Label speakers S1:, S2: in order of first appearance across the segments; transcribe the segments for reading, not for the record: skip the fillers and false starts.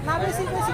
S1: না বেশি বেশি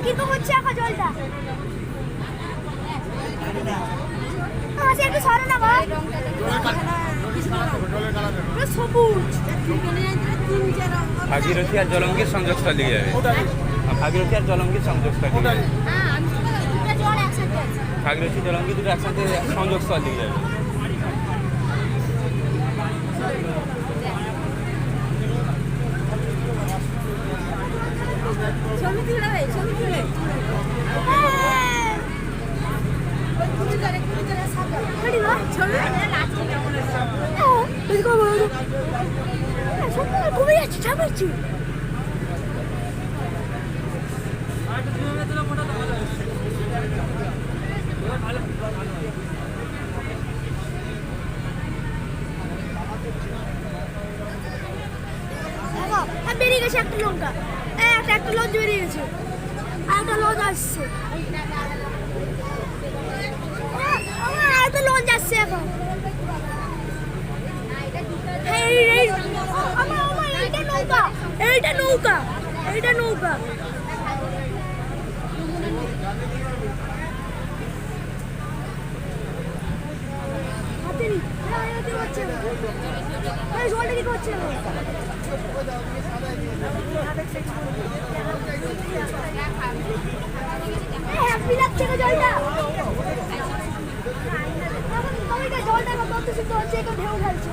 S2: কিন্তু হচ্ছে এখন জলটা একটু সরো না ভাই সবুজ
S3: ভাগীরথী আর জলঙ্গির সংযোগস্থলে যাবে ভাগীরথী আর জলঙ্গির সংযোগস্থলে যাবে ভাগীরথী জলঙ্গি দুটো একসাথে সংযোগস্থল দিয়ে যাবে
S2: ছবি তুলে ভাই ছবি তুলে কমে যাচ্ছে ছাপাচ্ছি বেরিয়ে গেছে একটা লঙ্কা একটা লঞ্চ বেরিয়ে গেছে আর একটা লঞ্চ আসছে একটা লঞ্চ আসছে এখন এইটা নৌকা এইটা নৌকা হাতে নি হাতে হচ্ছে জলটা কি করছে হ্যাপি লাগছে গো জলটা জলটা কত সিদ্ধ হচ্ছে এখন ঢেউ খেলছে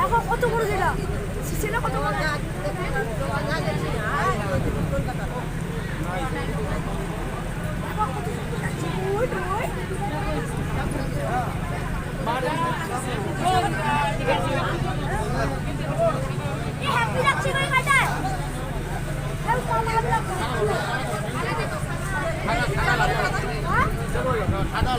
S2: এখন কত বড় যেটা সেটা কত বড় হ্যাপি লাগছে করে কাটায় সাদা